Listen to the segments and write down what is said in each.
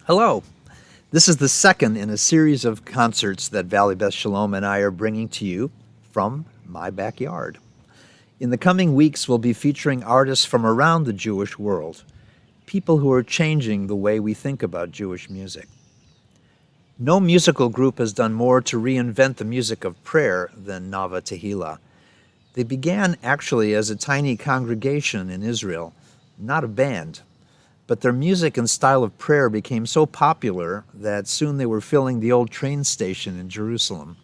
Hello. This is the second in a series of concerts that Valley Beth Shalom and I are bringing to you from my backyard. In the coming weeks, we'll be featuring artists from around the Jewish world, people who are changing the way we think about Jewish music. No musical group has done more to reinvent the music of prayer than Nava Tehila. They began actually as a tiny congregation in Israel, not a band. But their music and style of prayer became so popular that soon they were filling the old train station in Jerusalem.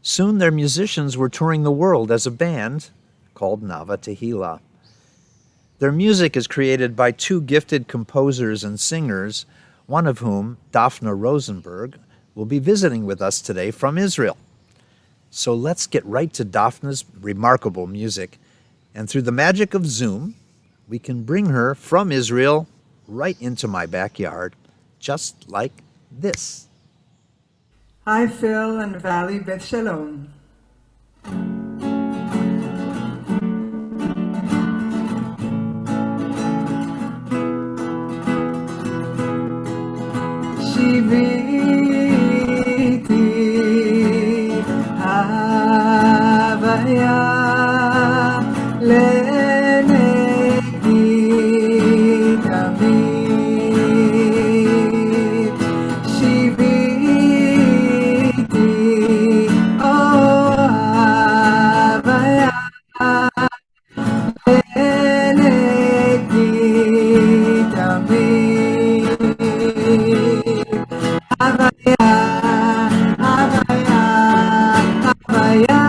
Soon their musicians were touring the world as a band called Nava Tehila. Their music is created by two gifted composers and singers, one of whom, Daphna Rosenberg, will be visiting with us today from Israel. So let's get right to Daphna's remarkable music, and through the magic of Zoom, we can bring her from Israel right into my backyard, just like this. Hi, Phil and Valley Beth Shalom. Shiviti Havaya Lenegi Tamid Shiviti Oh Havaya Lenegi Tamid Havaya, Havaya, Havaya,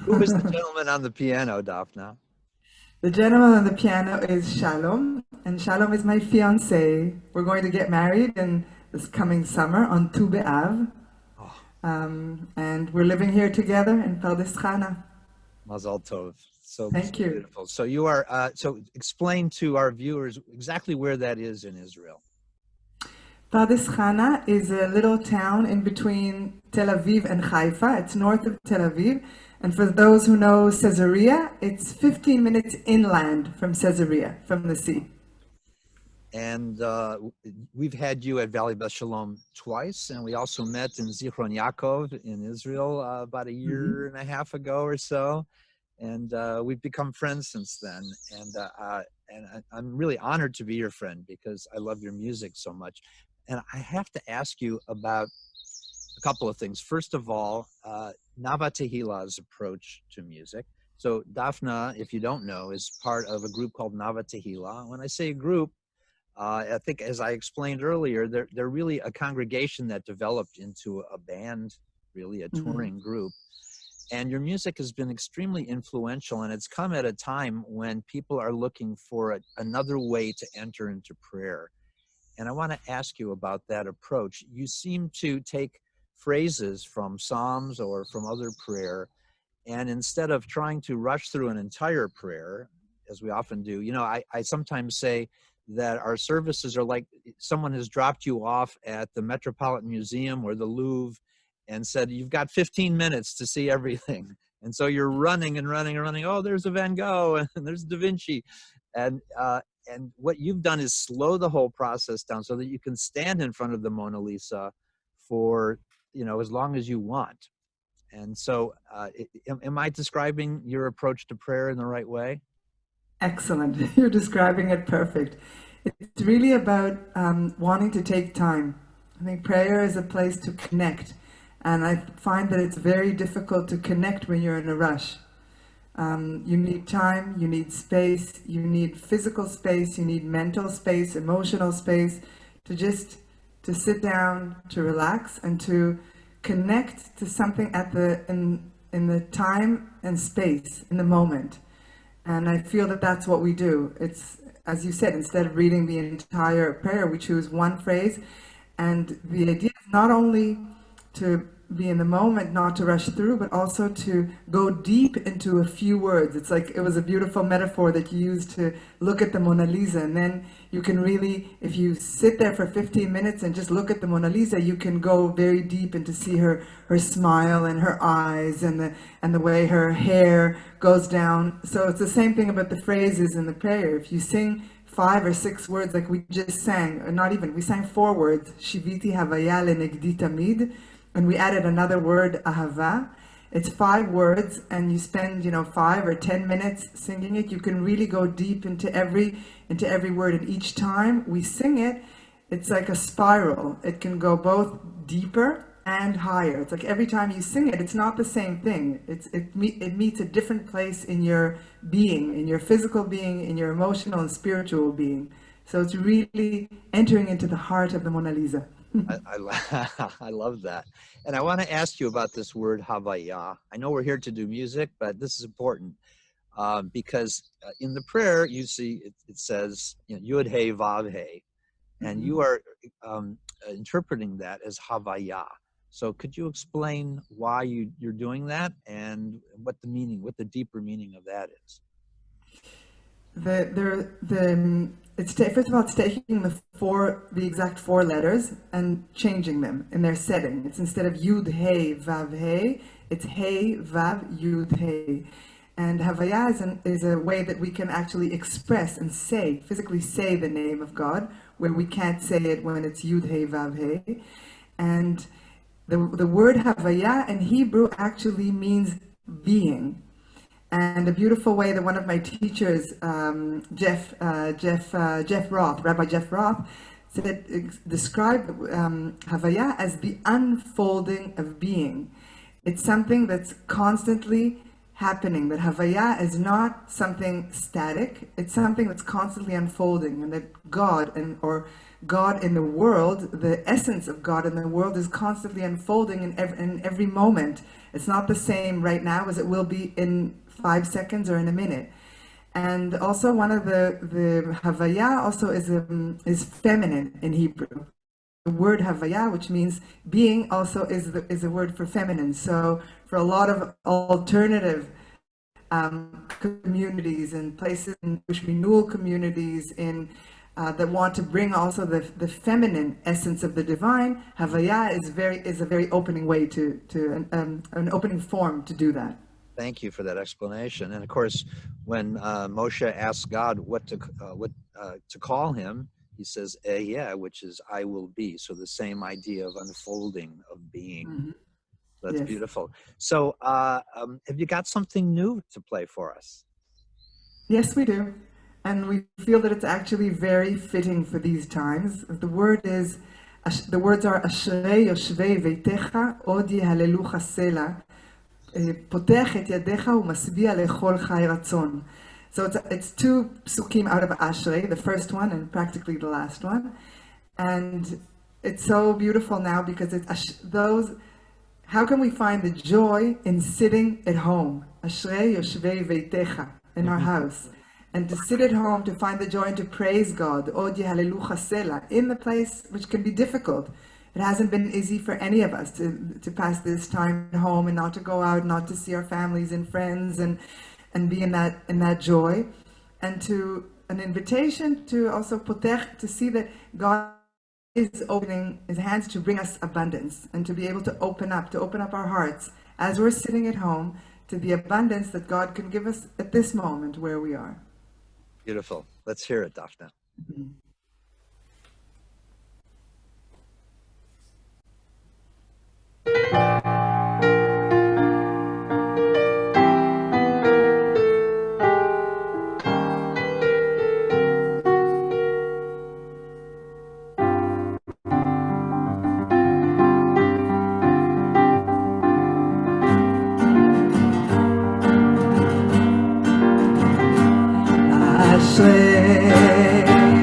Who is the gentleman on the piano, Daphna? The gentleman on the piano is Shalom, and Shalom is my fiance. We're going to get married in this coming summer on Tu B'Av, Oh, and we're living here together in Pardes Chana. Mazal Tov. So Thank you. beautiful. So you are, so explain to our viewers exactly where that is in Israel. Pardes Chana is a little town in between Tel Aviv and Haifa. It's north of Tel Aviv. And for those who know Caesarea, it's 15 minutes inland from Caesarea, from the sea. And we've had you at Valley Beth Shalom twice, and we also met in Zichron Yaakov in Israel about a year and a half ago or so. And we've become friends since then. And I'm really honored to be your friend because I love your music so much. And I have to ask you about a couple of things. First of all, Nava Tehila's approach to music. So Daphna, if you don't know, is part of a group called Nava Tehila. When I say group, I think, as I explained earlier, they're really a congregation that developed into a band, really a touring group. And your music has been extremely influential, and it's come at a time when people are looking for another way to enter into prayer. And I want to ask you about that approach. You seem to take phrases from Psalms or from other prayer, and instead of trying to rush through an entire prayer, as we often do, you know, I sometimes say that our services are like someone has dropped you off at the Metropolitan Museum or the Louvre and said, you've got 15 minutes to see everything. And so you're running and running and running. Oh, there's a Van Gogh and there's Da Vinci. And what you've done is slow the whole process down so that you can stand in front of the Mona Lisa for, you know, as long as you want. And so am I describing your approach to prayer in the right way? Excellent. You're describing it perfect. It's really about wanting to take time. I think prayer is a place to connect. And I find that it's very difficult to connect when you're in a rush. You need time, you need space, you need physical space, you need mental space, emotional space to sit down, to relax, and to connect to something in the time and space, in the moment. And I feel that that's what we do. It's, as you said, instead of reading the entire prayer, we choose one phrase. And the idea is not only to be in the moment, not to rush through, but also to go deep into a few words. It's like, it was a beautiful metaphor that you used to look at the Mona Lisa, and then you can really, if you sit there for 15 minutes and just look at the Mona Lisa, you can go very deep into see her smile and her eyes and the way her hair goes down. So it's the same thing about the phrases in the prayer. If you sing 5 or 6 words like we just sang, or not even, we sang 4 words, Shiviti Havaya Lenegdi Tamid, and we added another word, ahava. It's 5 words, and you spend, 5 or 10 minutes singing it. You can really go deep into every word, and each time we sing it, it's like a spiral. It can go both deeper and higher. It's like every time you sing it, it's not the same thing. It meets a different place in your being, in your physical being, in your emotional and spiritual being. So it's really entering into the heart of the Mona Lisa. I love that. And I want to ask you about this word Havaya. I know we're here to do music, but this is important because in the prayer, you see it says, Yud Hey Vav Hey, and you are interpreting that as Havaya. So could you explain why you're doing that and what the deeper meaning of that is? First of all, it's taking the exact 4 letters and changing them in their setting. It's instead of Yud Hey Vav Hey, it's Hey Vav Yud Hey. And Havaya is a way that we can actually express and physically say the name of God, where we can't say it when it's Yud Hey Vav Hey. And the word Havaya in Hebrew actually means being. And a beautiful way that one of my teachers, Rabbi Jeff Roth, described Havaya as the unfolding of being. It's something that's constantly happening, that Havaya is not something static, it's something that's constantly unfolding, and that God or God in the world, the essence of God in the world is constantly unfolding in every moment. It's not the same right now as it will be in 5 seconds or in a minute. And also one of the Havaya also is feminine in Hebrew. The word Havaya, which means being, also is a word for feminine. So for a lot of alternative communities and places, in Jewish renewal communities, that want to bring also the feminine essence of the divine, Havaya is a very opening way to an opening form to do that. Thank you for that explanation. And of course, when Moshe asked God what to call him, he says Ehyeh, which is I will be. So the same idea of unfolding, of being. Mm-hmm. That's Yes. beautiful. So have you got something new to play for us? Yes, we do. And we feel that it's actually very fitting for these times. The words are Ashrei Yoshvei Veitecha Od Yehalelu Chasela Potech et Yadecha Umasbia Lechol Chai Ratzon. So it's two psukim out of Ashrei, the first one and practically the last one. And it's so beautiful now because how can we find the joy in sitting at home? Ashrei Yoshvei Veitecha, in our house. And to sit at home, to find the joy and to praise God, Od Yehalelu Chasela, in the place which can be difficult. It hasn't been easy for any of us to pass this time at home and not to go out, not to see our families and friends and be in that joy. And an invitation to also potech, to see that God is opening his hands to bring us abundance and to be able to open up our hearts as we're sitting at home to the abundance that God can give us at this moment where we are. Beautiful. Let's hear it, Daphne. Mm-hmm.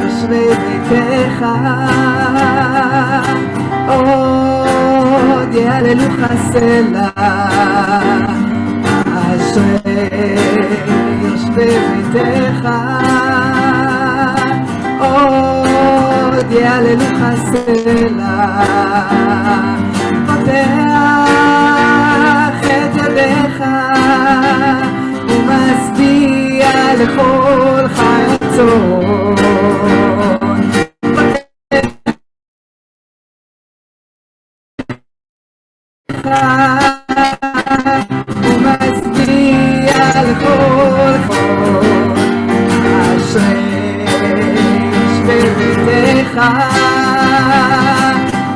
Yoshvei Beitecha Od Yehalelu Chasela Ashrei Yoshvei Beitecha Od Yehalelu Chasela Potech et Yadecha ומשביע לכל חי רצון ומשביע לכל חון אשרי יושבי ביתך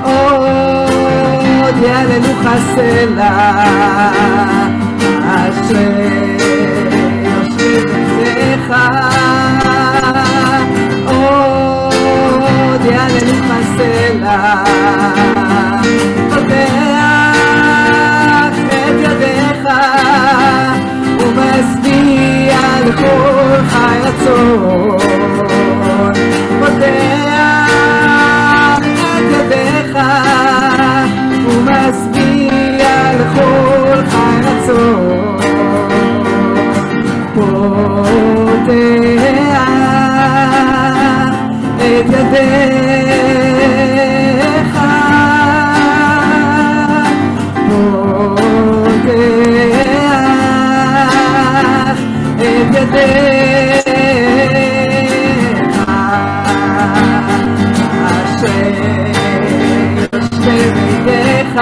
עוד יעלנו חסלה אשרי עוד יעלנו חסלה פותח את ידיך ומשביע לכל חי רצון פותח את ידיך ומשביע לכל חי רצון פותח את ידיך פותח את ידיך אשרי יושבי ביתך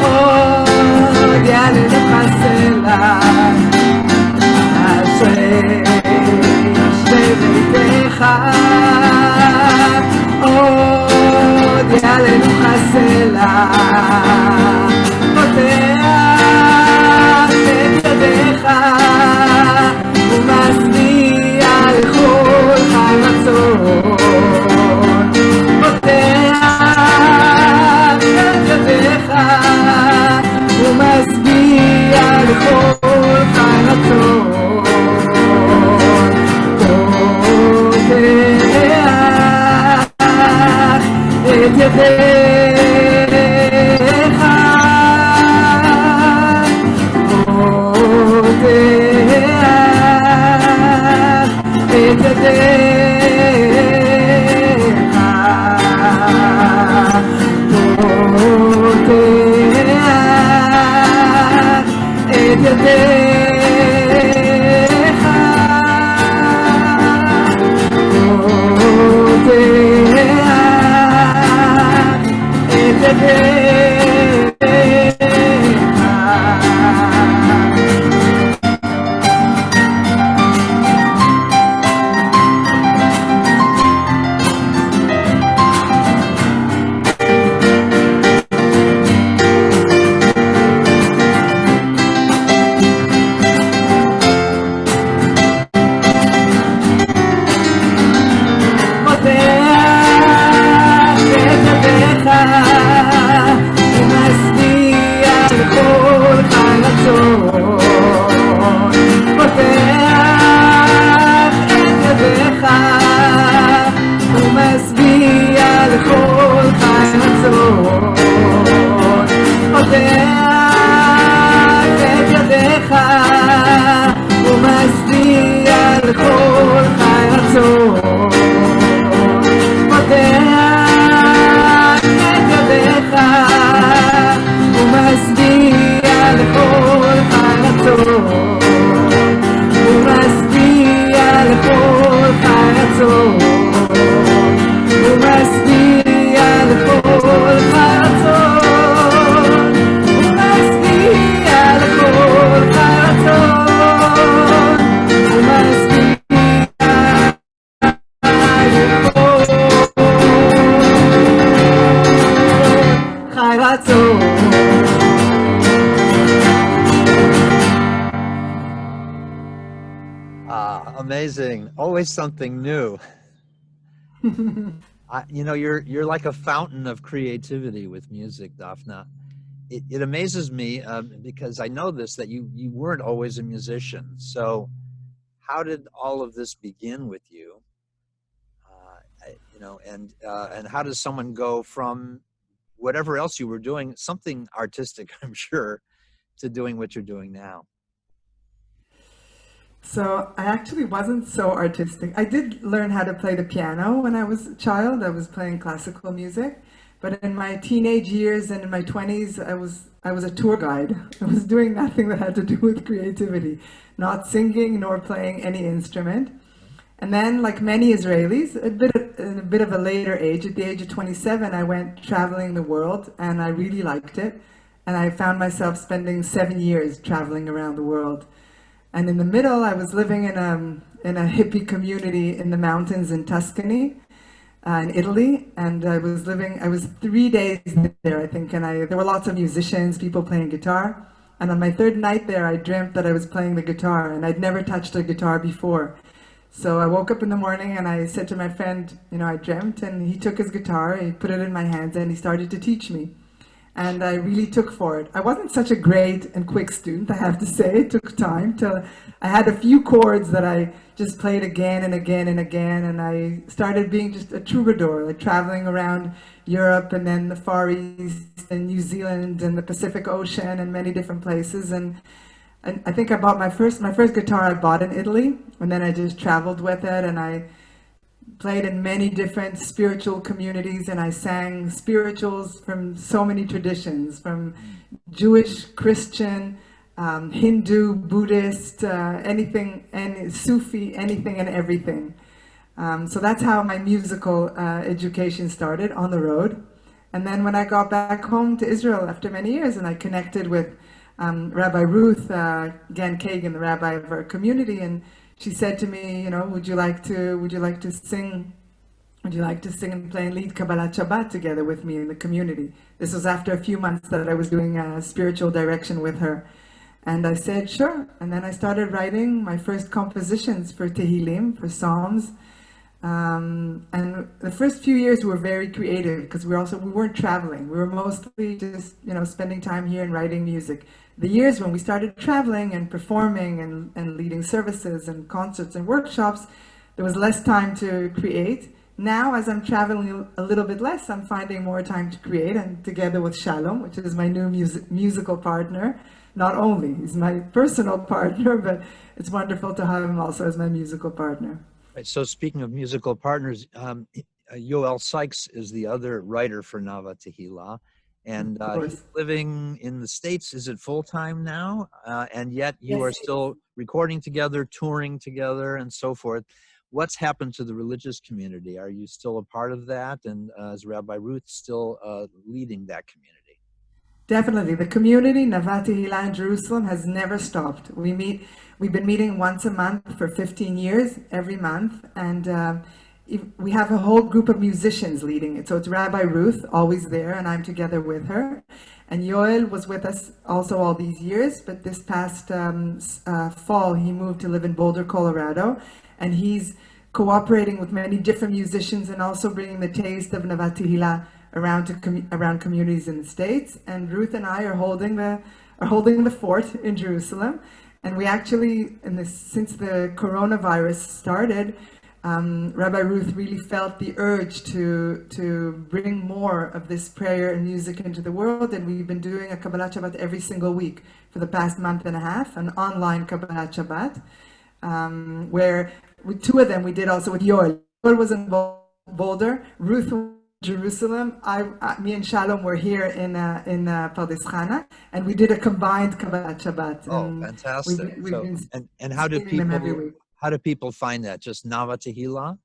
עוד יעלנו חסלה אשרי יושבי ביתך לכל חי רצון פותח את ידיך פותח את ידיך את ידיך פותח את Amazing. Always something new. You know, you're like a fountain of creativity with music, Daphna. It amazes me because I know this, that you weren't always a musician. So how did all of this begin with you? You know, and how does someone go from whatever else you were doing, something artistic, I'm sure, to doing what you're doing now? So I actually wasn't so artistic. I did learn how to play the piano when I was a child. I was playing classical music, but in my teenage years and in my 20s, I was a tour guide. I was doing nothing that had to do with creativity, not singing nor playing any instrument. And then, like many Israelis, a bit of a later age, at the age of 27, I went traveling the world, and I really liked it. And I found myself spending 7 years traveling around the world. And in the middle, I was living in a hippie community in the mountains in Tuscany, in Italy. And I was 3 days there, I think. And there were lots of musicians, people playing guitar. And on my third night there, I dreamt that I was playing the guitar, and I'd never touched a guitar before. So I woke up in the morning and I said to my friend, you know, I dreamt, and he took his guitar, he put it in my hands, and he started to teach me. And I really took for it. I wasn't such a great and quick student, I have to say. It took time till I had a few chords that I just played again and again and again. And I started being just a troubadour, like traveling around Europe and then the Far East and New Zealand and the Pacific Ocean and many different places. And I think I bought my first guitar I bought in Italy, and then I just traveled with it, and I played in many different spiritual communities, and I sang spirituals from so many traditions, from Jewish, Christian, Hindu, Buddhist, anything, and Sufi, anything and everything. So that's how my musical education started, on the road. And then when I got back home to Israel after many years, and I connected with Rabbi Ruth Gan Kagan, the rabbi of our community, and she said to me, you know, would you like to sing and play and lead Kabbalat Shabbat together with me in the community? This was after a few months that I was doing spiritual direction with her. And I said, sure. And then I started writing my first compositions for Tehillim, for Psalms. And the first few years were very creative because we weren't traveling. We were mostly just spending time here and writing music. The years when we started traveling and performing and leading services and concerts and workshops, there was less time to create. Now, as I'm traveling a little bit less, I'm finding more time to create, and together with Shalom, which is my new musical partner, not only he's my personal partner, but it's wonderful to have him also as my musical partner. Right. So speaking of musical partners, Yoel Sykes is the other writer for Nava Tehila, and Of he's course. living in the States. Is it full time now? And yet you are Yes. still recording together, touring together, and so forth. What's happened to the religious community? Are you still a part of that? And is Rabbi Ruth still leading that community? Definitely. The community, Nava Tehila in Jerusalem, has never stopped. We've been meeting once a month for 15 years, every month, and we have a whole group of musicians leading it. So it's Rabbi Ruth, always there, and I'm together with her. And Yoel was with us also all these years, but this past fall, he moved to live in Boulder, Colorado, and he's cooperating with many different musicians and also bringing the taste of Nava Tehila around communities in the States. And Ruth and I are holding the fort in Jerusalem. And we actually, since the coronavirus started, Rabbi Ruth really felt the urge to bring more of this prayer and music into the world. And we've been doing a Kabbalat Shabbat every single week for the past month and a half, an online Kabbalat Shabbat, where with two of them we did also with Yoel. Yoel was in Boulder, Ruth was in Jerusalem. Me and Shalom were here in Pardes Chana, and we did a combined Kabbalat Shabbat. Oh, fantastic! And how do people find that? Just Nava Tehila?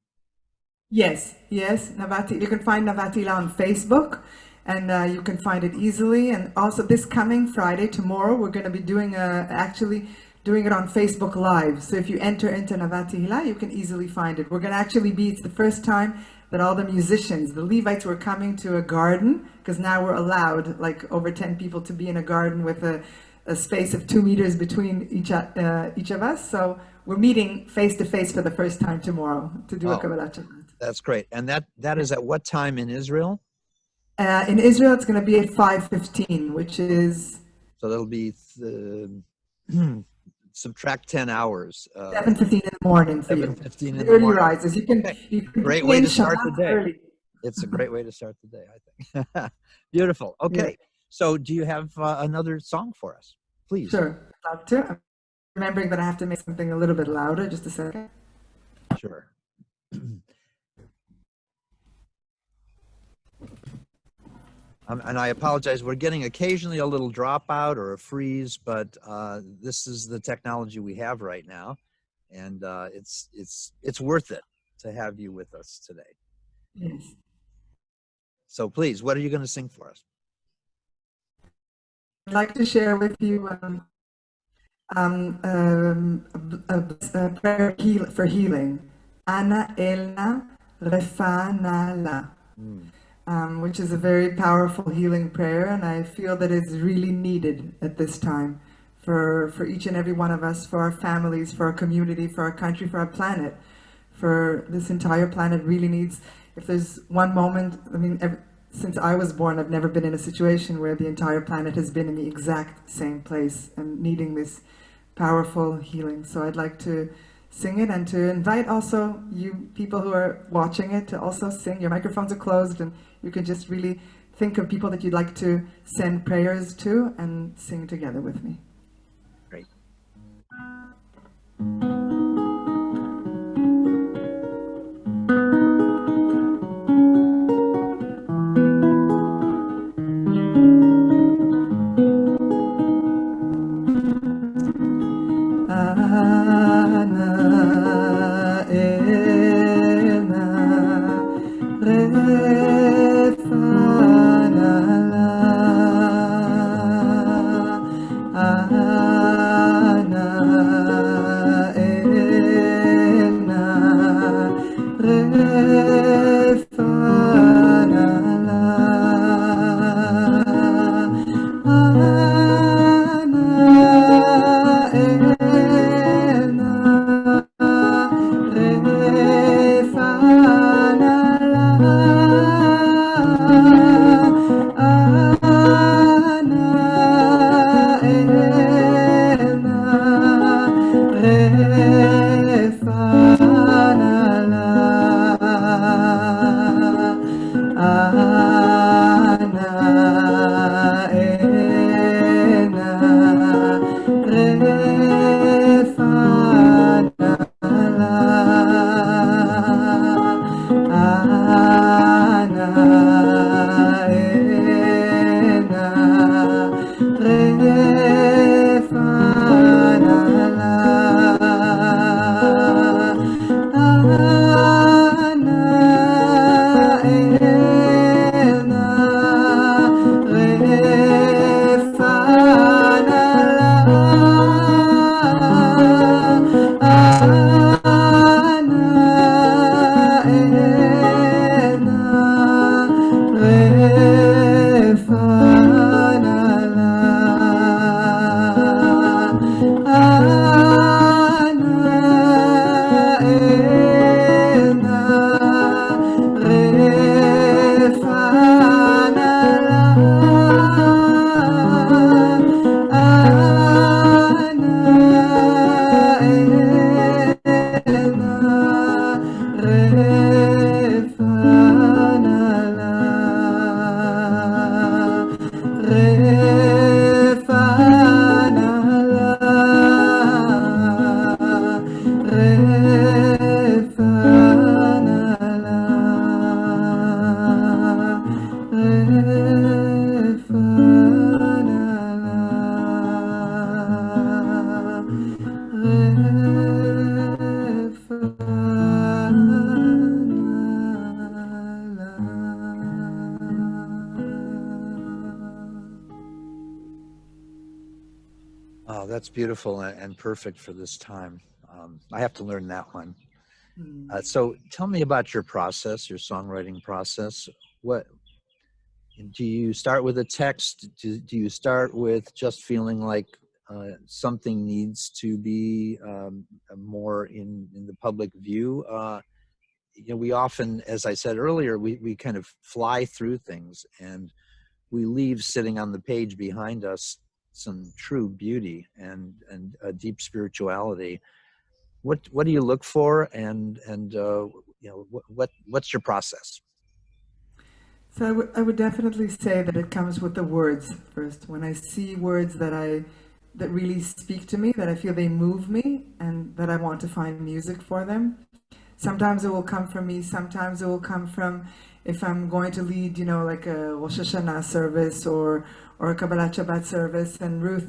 Yes, you can find Nava Tehila on Facebook, and you can find it easily. And also this coming Friday, tomorrow, we're going to be doing it on Facebook Live. So if you enter into Nava Tehila, you can easily find it. We're going to it's the first time that all the musicians, the Levites, were coming to a garden, because now we're allowed like over 10 people to be in a garden with a space of 2 meters between each of us. So we're meeting face to face for the first time tomorrow to do a Kabbalat Shabbat. That's great. And that is at what time in Israel? In Israel, it's going to be at 5:15, which is... So that'll be... subtract 10 hours. 7:15 in the morning for you. 7:15 in the early morning. rises. You can great way to start the day. Early. It's a great way to start the day, I think. Beautiful. Okay. Yeah. So do you have another song for us? Please. Sure. I'd love to. I'm remembering that I have to make something a little bit louder. Just a second. Sure. And I apologize, we're getting occasionally a little dropout or a freeze, but this is the technology we have right now, and it's worth it to have you with us today. Yes. So please, what are you going to sing for us? I'd like to share with you a prayer for healing. Ana Elna Refana La. Which is a very powerful healing prayer, and I feel that it's really needed at this time for each and every one of us, for our families, for our community, for our country, for our planet. For this entire planet really needs, if there's one moment, I mean, since I was born, I've never been in a situation where the entire planet has been in the exact same place and needing this powerful healing. So I'd like to sing it and to invite also you people who are watching it to also sing. Your microphones are closed, and you can just really think of people that you'd like to send prayers to and sing together with me. Great. Ana Oh, that's beautiful and perfect for this time. I have to learn that one. Mm. So tell me about your process, your songwriting process. What do you start with a text? Do you start with just feeling like something needs to be more in the public view? We often, as I said earlier, we kind of fly through things and we leave sitting on the page behind us some true beauty and deep spirituality. What do you look for, and what's your process? So I would definitely say that it comes with the words first. When I see words that really speak to me, that I feel they move me, and that I want to find music for them. Sometimes it will come from me. Sometimes it will come from if I'm going to lead, like a Rosh Hashanah service or a Kabbalat Shabbat service. And Ruth,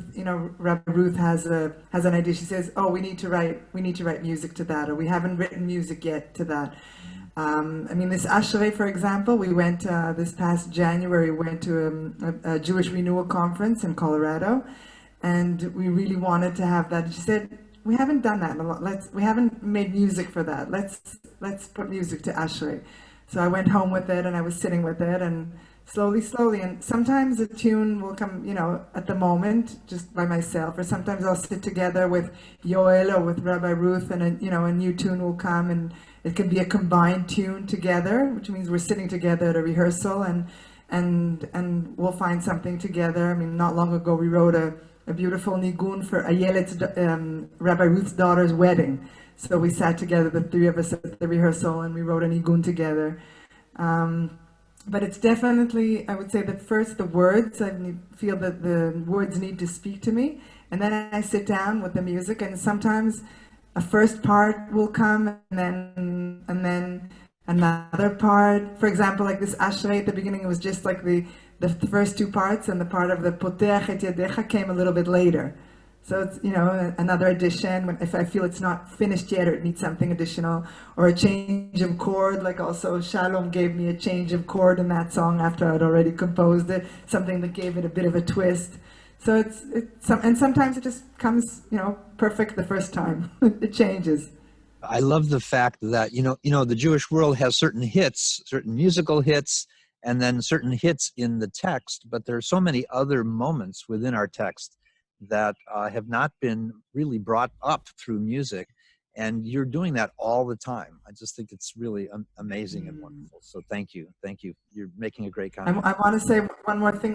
Rabbi Ruth has an idea. She says, "Oh, we need to write music to that, or we haven't written music yet to that." This Ashrei, for example, we went this past January. We went to a Jewish Renewal Conference in Colorado, and we really wanted to have that. She said, "We haven't done that. We haven't made music for that. Let's put music to Ashrei." So I went home with it, and I was sitting with it, and slowly, and sometimes a tune will come, at the moment, just by myself, or sometimes I'll sit together with Yoel or with Rabbi Ruth, and a new tune will come, and it can be a combined tune together, which means we're sitting together at a rehearsal, and we'll find something together. Not long ago we wrote a beautiful nigun for Ayelet's, Rabbi Ruth's daughter's wedding. So we sat together, the three of us at the rehearsal, and we wrote a nigun together. But it's definitely, I would say that first the words, I feel that the words need to speak to me, and then I sit down with the music, and sometimes a first part will come, and then another part. For example, like this Ashrei at the beginning, it was just like the first two parts, and the part of the Poteach et Yadecha came a little bit later. So it's, another addition if I feel it's not finished yet or it needs something additional, or a change of chord, like also Shalom gave me a change of chord in that song after I'd already composed it, something that gave it a bit of a twist. So and sometimes it just comes, perfect the first time. It changes. I love the fact that, the Jewish world has certain hits, certain musical hits, and then certain hits in the text, but there are so many other moments within our text that have not been really brought up through music, and you're doing that all the time. I just think it's really amazing and wonderful. So thank you. You're making a great comment. I want to say one more thing.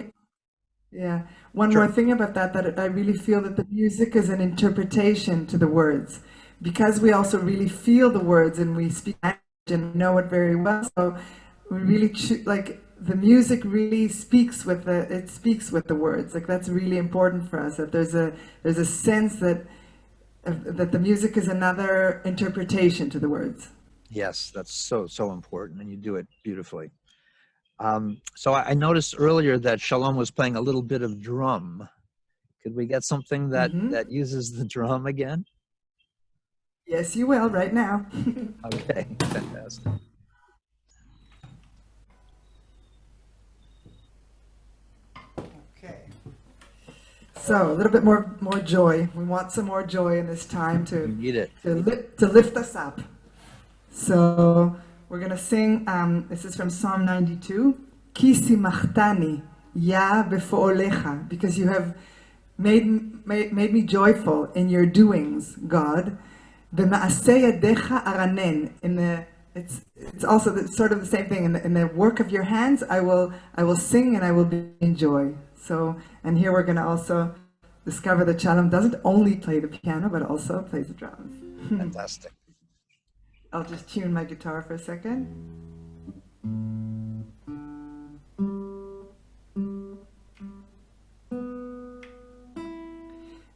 Yeah, one Sure. more thing about that I really feel that the music is an interpretation to the words, because we also really feel the words and we speak and know it very well. So we really the music really speaks with the words. Like that's really important for us. That there's a sense that the music is another interpretation to the words. Yes, that's so important, and you do it beautifully. So I noticed earlier that Shalom was playing a little bit of drum. Could we get something that uses the drum again? Yes, you will right now. Okay, fantastic. Okay. So a little bit more joy. We want some more joy in this time We need it. to lift us up. So we're going to sing, this is from Psalm 92, Ki simachtani ya befo'olecha, because you have made me joyful in your doings, God. B'ma'aseh yadecha aranen. It's also sort of the same thing. In the work of your hands, I will sing and I will be in joy. So, and here we're going to also discover that Shalom doesn't only play the piano, but also plays the drums. Fantastic. I'll just tune my guitar for a second.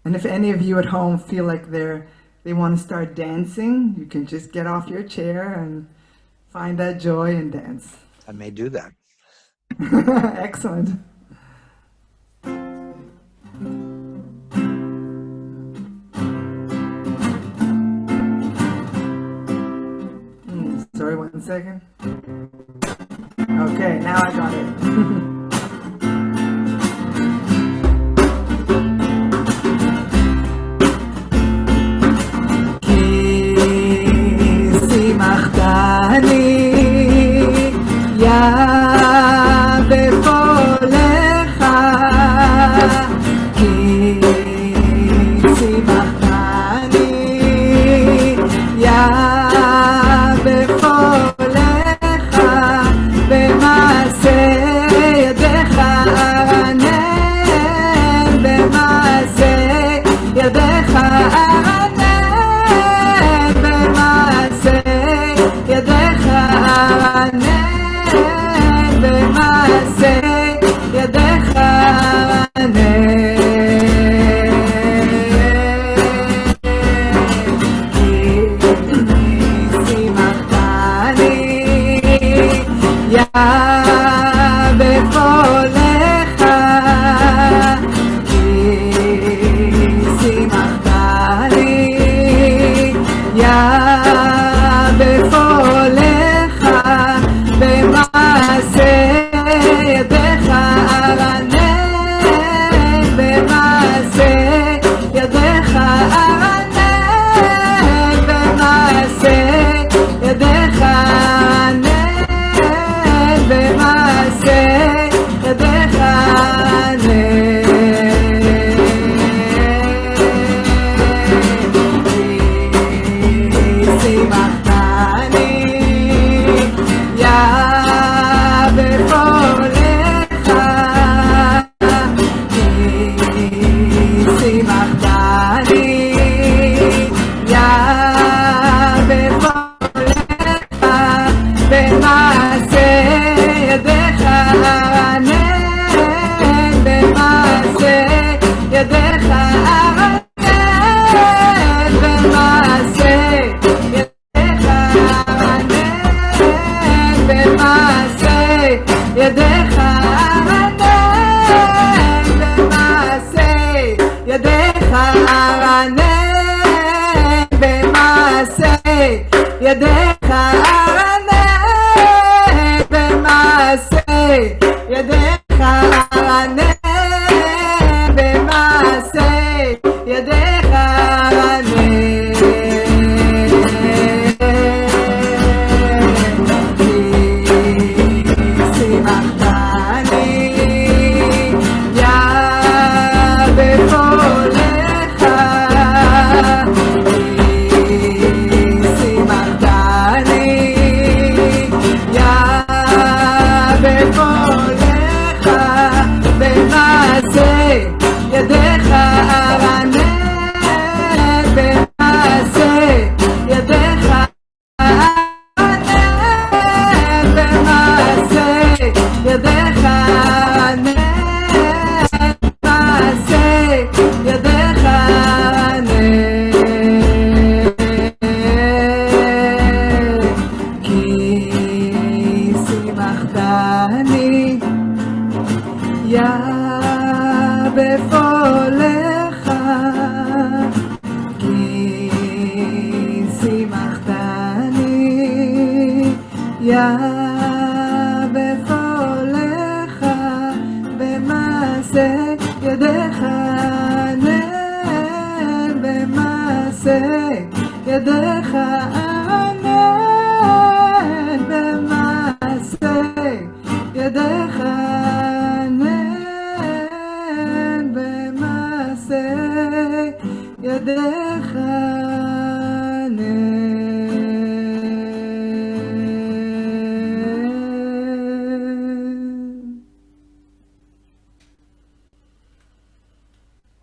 And if any of you at home feel like they want to start dancing, you can just get off your chair and find that joy and dance. I may do that. Excellent. Sorry, 1 second. Okay, now I got it.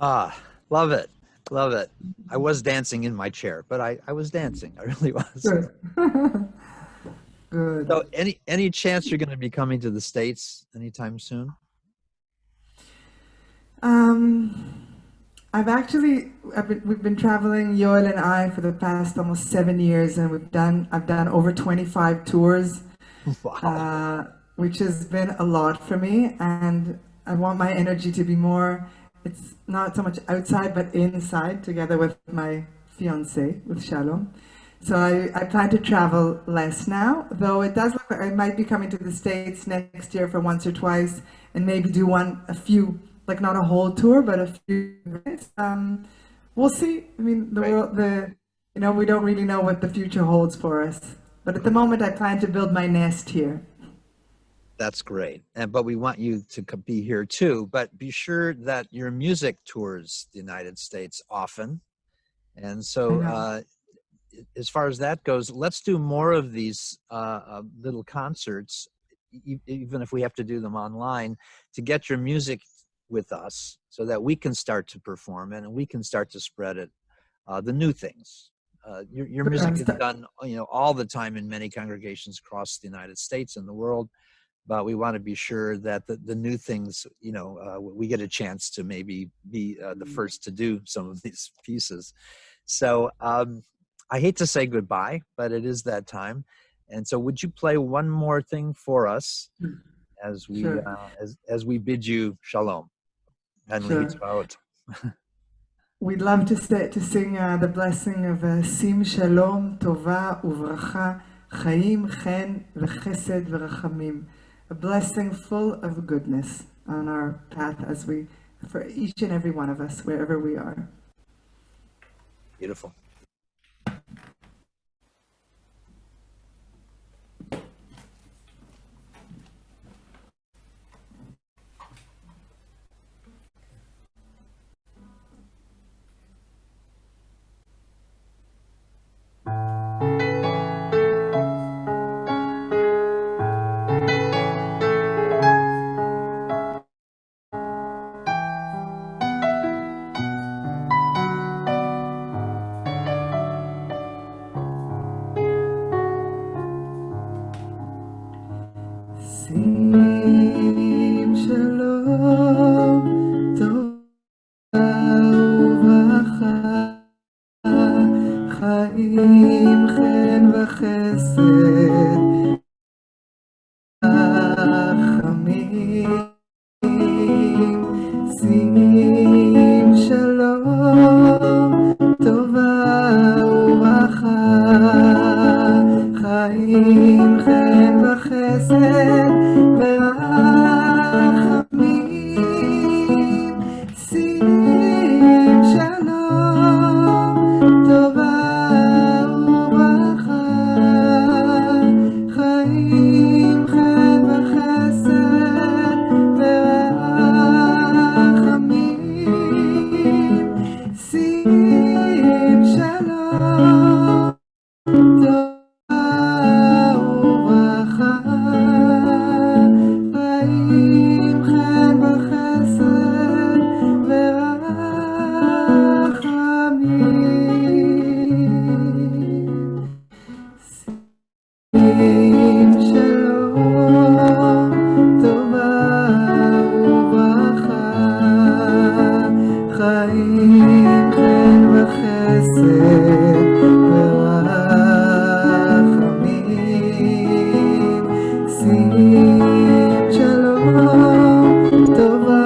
Ah, love it. Love it. I was dancing in my chair, but I was dancing. I really was. Good. Good. So any chance you're going to be coming to the States anytime soon? We've been traveling, Yoel and I, for the past almost 7 years, and I've done over 25 tours, Wow. which has been a lot for me, and I want my energy to be more, it's not so much outside, but inside, together with my fiance, with Shalom. So I plan to travel less now, though it does look like I might be coming to the States next year for once or twice, and maybe do a few, like not a whole tour, but a few events. We'll see. I mean, we don't really know what the future holds for us. But at the moment, I plan to build my nest here. That's great. But we want you to be here too. But be sure that your music tours the United States often. And so, as far as that goes, let's do more of these little concerts, even if we have to do them online, to get your music with us so that we can start to perform and we can start to spread it, the new things. Your music is done, all the time in many congregations across the United States and the world, but we want to be sure that the new things, we get a chance to maybe be the first to do some of these pieces. So I hate to say goodbye, but it is that time. And so would you play one more thing for us as we as we bid you shalom and להתראות? We'd love to sing the blessing of sim shalom, tova uvracha, chaim, chen, v'chesed, v'rachamim. A blessing full of goodness on our path for each and every one of us, wherever we are. Beautiful. sim shalom, tova uvracha, chaim, chen, v'chesed, rachamim. sim shalom, tova uvracha, chaim, chen, v'chesed, ורחמים. sim shalom, tova וברכה, חיים, חן וחסד ורחמים. sim shalom, tova וברכה, חיים, חן וחסד ורחמים. sim shalom, tova וברכה, חיים, חן וחסד ורחמים. sim shalom, tova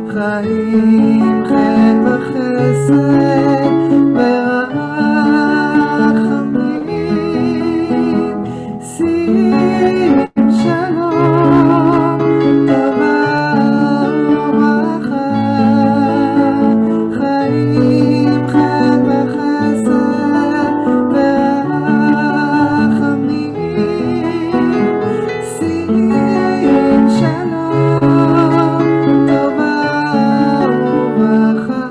וברכה, חיים, חן וחסד ורחמים. sim shalom, tova וברכה, חיים, חן וחסד ורחמים. sim shalom, tova וברכה,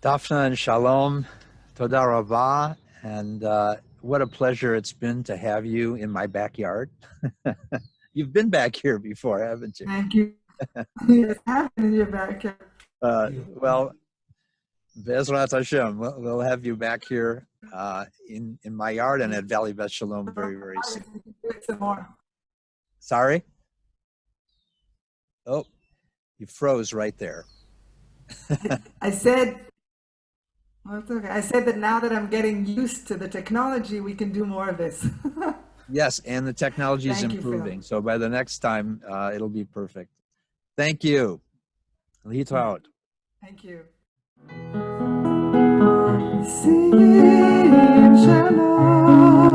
Daphna and Shalom, Toda Rabah, and what a pleasure it's been to have you in my backyard. You've been back here before, haven't you? Thank you. Yes, have it in your backyard. Well, Bezrat Hashem, we'll have you back here in my yard and at Valley Beth Shalom very, very soon. Do it some more. Sorry? Oh, you froze right there. I said, well, it's okay. I said that now that I'm getting used to the technology, we can do more of this. Yes, and the technology is Thank you, Phil. improving. So by the next time, it'll be perfect. Thank you. Litraut. Thank you. Singing Shalom.